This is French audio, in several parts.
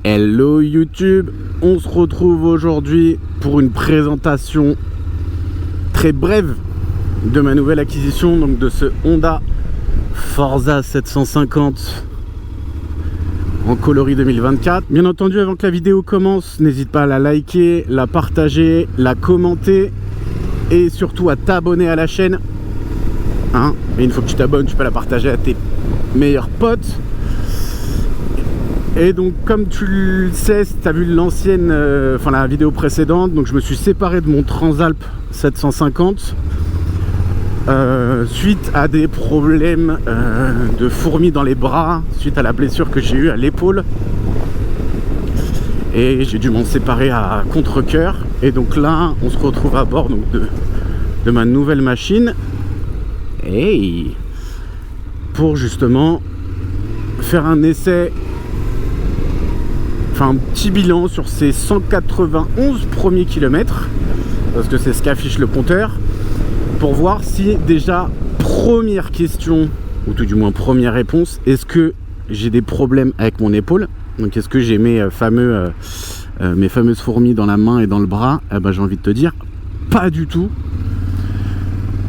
Hello YouTube, on se retrouve aujourd'hui pour une présentation très brève de ma nouvelle acquisition, donc de ce Honda Forza 750 en coloris 2024. Bien entendu, avant que la vidéo commence, n'hésite pas à la liker, la partager, la commenter et surtout à t'abonner à la chaîne. Et une fois que tu t'abonnes, tu peux la partager à tes meilleurs potes. Et donc, comme tu le sais, si tu as vu l'ancienne, la vidéo précédente, donc je me suis séparé de mon Transalp 750 suite à des problèmes de fourmis dans les bras, suite à la blessure que j'ai eue à l'épaule. Et j'ai dû m'en séparer à contre-cœur. Et donc là, on se retrouve à bord donc, de ma nouvelle machine. Et pour justement faire un essai, un petit bilan sur ces 191 premiers kilomètres, parce que c'est ce qu'affiche le compteur, pour voir si déjà, première question, ou tout du moins première réponse, est-ce que j'ai des problèmes avec mon épaule? Donc est-ce que j'ai mes fameuses fourmis dans la main et dans le bras? J'ai envie de te dire, pas du tout.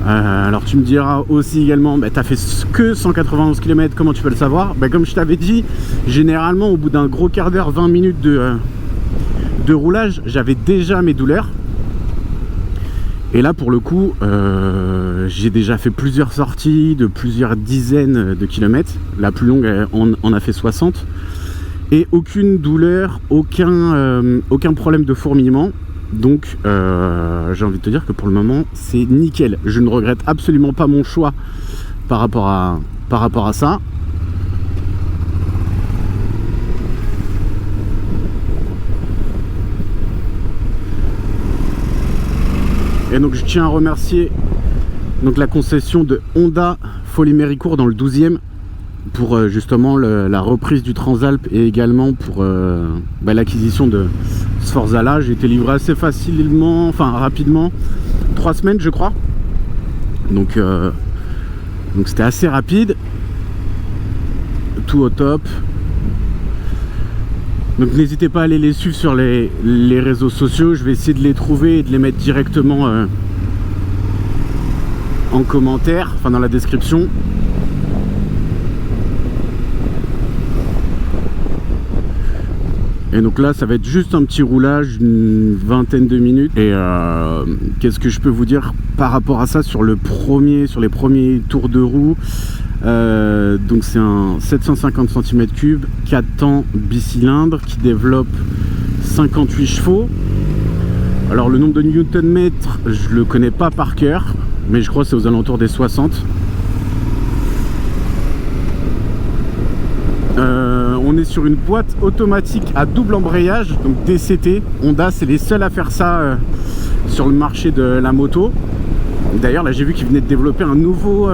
Alors tu me diras aussi également, t'as fait que 191 km, comment tu peux le savoir? Comme je t'avais dit, généralement au bout d'un gros quart d'heure, 20 minutes de roulage, j'avais déjà mes douleurs. Et là pour le coup, j'ai déjà fait plusieurs sorties de plusieurs dizaines de kilomètres. La plus longue, on a fait 60. Et aucune douleur, aucun problème de fourmillement. Donc j'ai envie de te dire que pour le moment c'est nickel. Je ne regrette absolument pas mon choix par rapport à ça. Et donc je tiens à remercier donc la concession de Honda Folie-Méricourt dans le 12e pour justement la reprise du Transalp et également pour l'acquisition de ce Forza là. J'ai été livré assez facilement, rapidement, 3 semaines je crois, donc c'était assez rapide, tout au top. Donc n'hésitez pas à aller les suivre sur les réseaux sociaux. Je vais essayer de les trouver et de les mettre directement en commentaire, dans la description. Et donc là ça va être juste un petit roulage, une vingtaine de minutes. Et qu'est-ce que je peux vous dire par rapport à ça sur les premiers tours de roue? Donc c'est un 750 cm3, 4 temps bicylindre qui développe 58 chevaux. Alors le nombre de newton-mètres, je le connais pas par cœur, mais je crois que c'est aux alentours des 60. On est sur une boîte automatique à double embrayage, donc DCT. Honda, c'est les seuls à faire ça sur le marché de la moto. D'ailleurs, là, j'ai vu qu'ils venaient de développer un nouveau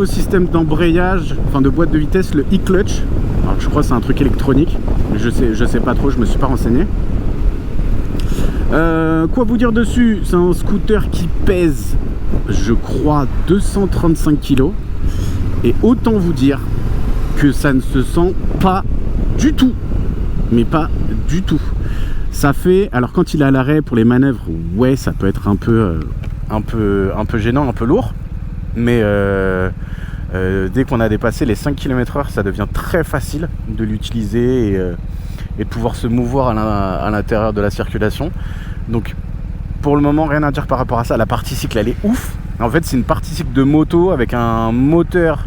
système d'embrayage, de boîte de vitesse, le e-clutch. Alors, je crois que c'est un truc électronique. Je sais pas trop, je me suis pas renseigné. Quoi vous dire dessus? C'est un scooter qui pèse, je crois, 235 kg. Et autant vous dire que ça ne se sent pas du tout, mais pas du tout. Ça fait, alors quand il est à l'arrêt pour les manœuvres, ouais, ça peut être un peu gênant, un peu lourd, mais dès qu'on a dépassé les 5 km/h, ça devient très facile de l'utiliser et de pouvoir se mouvoir à l'intérieur de la circulation. Donc pour le moment, rien à dire par rapport à ça. La partie cycle, elle est ouf. En fait, c'est une partie cycle de moto avec un moteur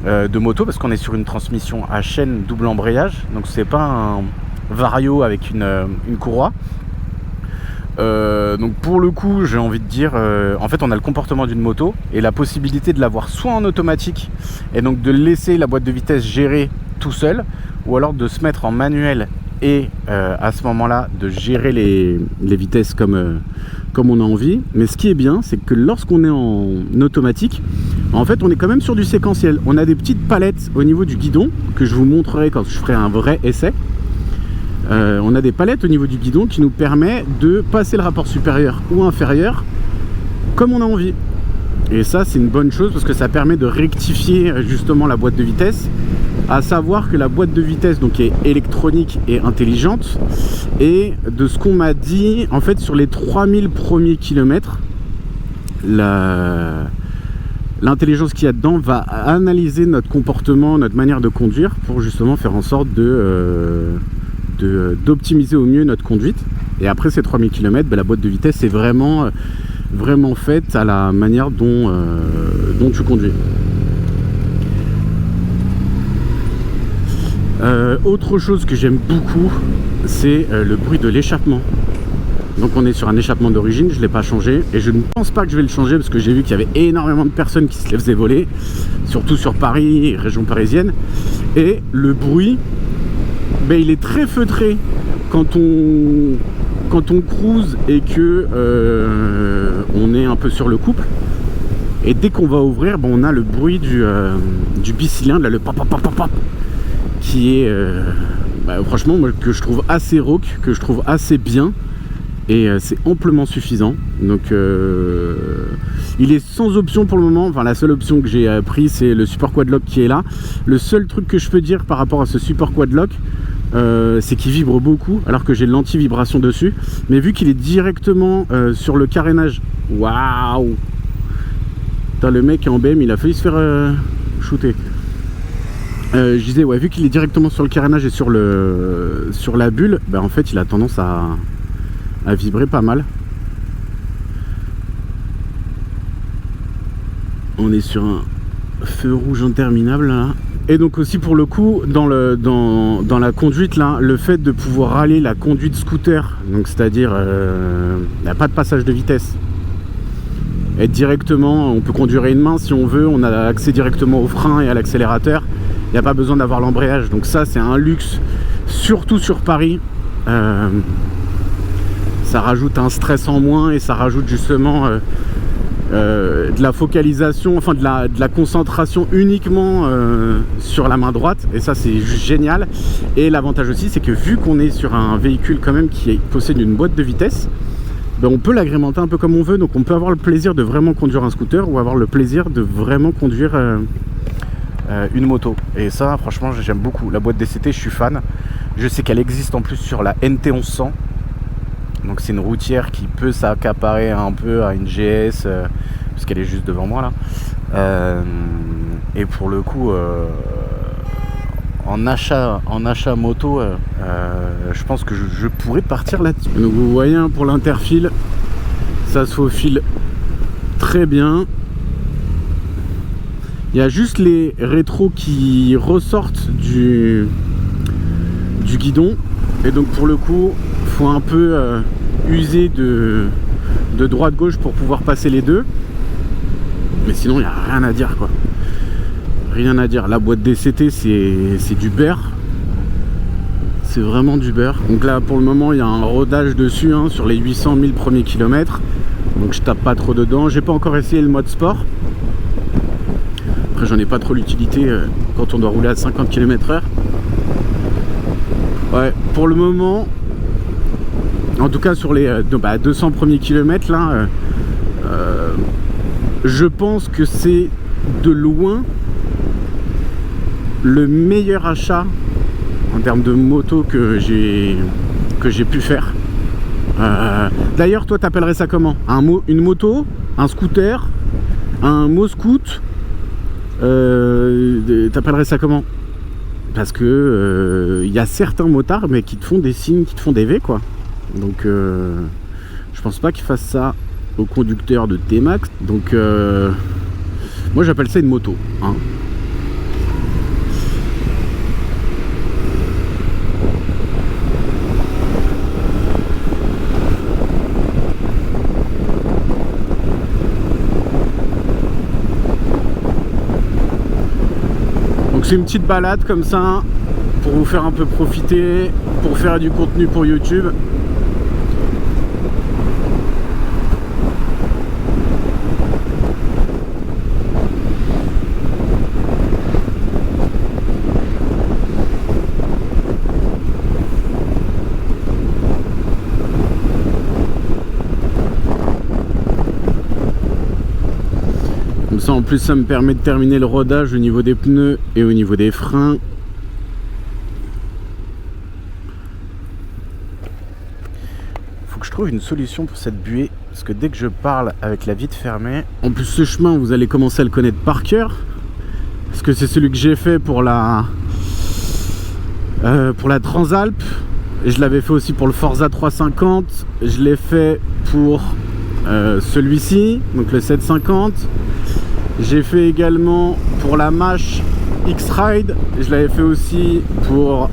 de moto, parce qu'on est sur une transmission à chaîne double embrayage, donc c'est pas un vario avec une courroie. Donc pour le coup, j'ai envie de dire, en fait on a le comportement d'une moto et la possibilité de l'avoir soit en automatique et donc de laisser la boîte de vitesse gérer tout seul, ou alors de se mettre en manuel et à ce moment là de gérer les vitesses comme on a envie. Mais ce qui est bien, c'est que lorsqu'on est en automatique, en fait on est quand même sur du séquentiel. On a des petites palettes au niveau du guidon que je vous montrerai quand je ferai un vrai essai. On a des palettes au niveau du guidon qui nous permet de passer le rapport supérieur ou inférieur comme on a envie. Et ça c'est une bonne chose parce que ça permet de rectifier justement la boîte de vitesse À savoir que la boîte de vitesse donc est électronique et intelligente, et de ce qu'on m'a dit, en fait sur les 3000 premiers kilomètres, l'intelligence qu'il y a dedans va analyser notre comportement, notre manière de conduire, pour justement faire en sorte d'optimiser au mieux notre conduite. Et après ces 3000 km, la boîte de vitesse est vraiment faite à la manière dont tu conduis. Autre chose que j'aime beaucoup, c'est le bruit de l'échappement. Donc on est sur un échappement d'origine, je ne l'ai pas changé, et je ne pense pas que je vais le changer parce que j'ai vu qu'il y avait énormément de personnes qui se les faisaient voler, surtout sur Paris, région parisienne. Et le bruit, il est très feutré quand on cruise et que on est un peu sur le couple. Et dès qu'on va ouvrir, on a le bruit du bicylindre, là, le pop pop pop pop, qui est franchement moi, que je trouve assez rauque, que je trouve assez bien, et c'est amplement suffisant. Donc il est sans option pour le moment. Enfin, la seule option que j'ai pris, c'est le support quadlock qui est là. Le seul truc que je peux dire par rapport à ce support quadlock, c'est qu'il vibre beaucoup alors que j'ai l'anti-vibration dessus, mais vu qu'il est directement sur le carénage, waouh, le mec en BM il a failli se faire shooter. Je disais, ouais, vu qu'il est directement sur le carénage et sur la bulle, en fait il a tendance à vibrer pas mal. On est sur un feu rouge interminable là. Et donc aussi pour le coup, dans la conduite là, le fait de pouvoir rallier la conduite scooter, donc c'est-à-dire il n'y a pas de passage de vitesse, être directement, on peut conduire une main si on veut, on a accès directement au frein et à l'accélérateur, il n'y a pas besoin d'avoir l'embrayage. Donc ça c'est un luxe, surtout sur Paris. Ça rajoute un stress en moins et ça rajoute justement de la focalisation, enfin de la concentration uniquement sur la main droite, et ça c'est juste génial. Et l'avantage aussi, c'est que vu qu'on est sur un véhicule quand même qui possède une boîte de vitesse, on peut l'agrémenter un peu comme on veut. Donc on peut avoir le plaisir de vraiment conduire un scooter ou avoir le plaisir de vraiment conduire une moto. Et ça franchement j'aime beaucoup. La boîte DCT, je suis fan. Je sais qu'elle existe en plus sur la NT 1100. Donc c'est une routière qui peut s'accaparer un peu à une GS, parce qu'elle est juste devant moi là. Et pour le coup, en achat moto, je pense que je pourrais partir là-dessus. Donc vous voyez, pour l'interfile, ça se faufile très bien. Il y a juste les rétros qui ressortent du guidon. Et donc pour le coup, faut un peu user de droite-gauche pour pouvoir passer les deux. Mais sinon, il n'y a rien à dire, quoi. Rien à dire. La boîte DCT, c'est du beurre. C'est vraiment du beurre. Donc là, pour le moment, il y a un rodage dessus, hein, sur les 800 000 premiers kilomètres. Donc je tape pas trop dedans. J'ai pas encore essayé le mode sport. Après, j'en ai pas trop l'utilité quand on doit rouler à 50 km/h. Ouais, pour le moment, en tout cas sur les 200 premiers kilomètres là, je pense que c'est de loin le meilleur achat en termes de moto que j'ai pu faire. D'ailleurs, toi t'appellerais ça comment? Une moto, un scooter, un moscoot, t'appellerais ça comment? Parce que y a certains motards mais qui te font des signes, qui te font des V, quoi. Donc je pense pas qu'ils fassent ça aux conducteurs de T-Max. Donc moi j'appelle ça une moto, hein. Donc c'est une petite balade comme ça pour vous faire un peu profiter, pour faire du contenu pour YouTube. Comme ça en plus ça me permet de terminer le rodage au niveau des pneus et au niveau des freins que je trouve une solution pour cette buée, parce que dès que je parle avec la vitre fermée, en plus ce chemin vous allez commencer à le connaître par cœur, parce que c'est celui que j'ai fait pour la Transalp, et je l'avais fait aussi pour le Forza 350, je l'ai fait pour celui-ci, donc le 750, j'ai fait également pour la Mach X-Ride, je l'avais fait aussi pour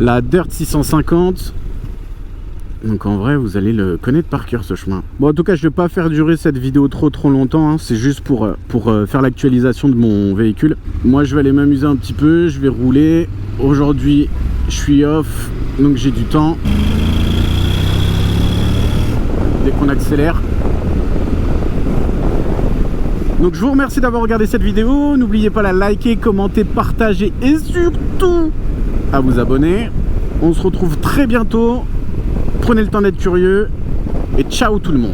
la Dirt 650. Donc en vrai vous allez le connaître par cœur ce chemin. Bon, en tout cas je vais pas faire durer cette vidéo trop longtemps, hein. C'est juste pour faire l'actualisation de mon véhicule. Moi je vais aller m'amuser un petit peu, je vais rouler. Aujourd'hui je suis off, donc j'ai du temps. Dès qu'on accélère. Donc je vous remercie d'avoir regardé cette vidéo. N'oubliez pas de la liker, commenter, partager et surtout à vous abonner. On se retrouve très bientôt. Prenez le temps d'être curieux et ciao tout le monde.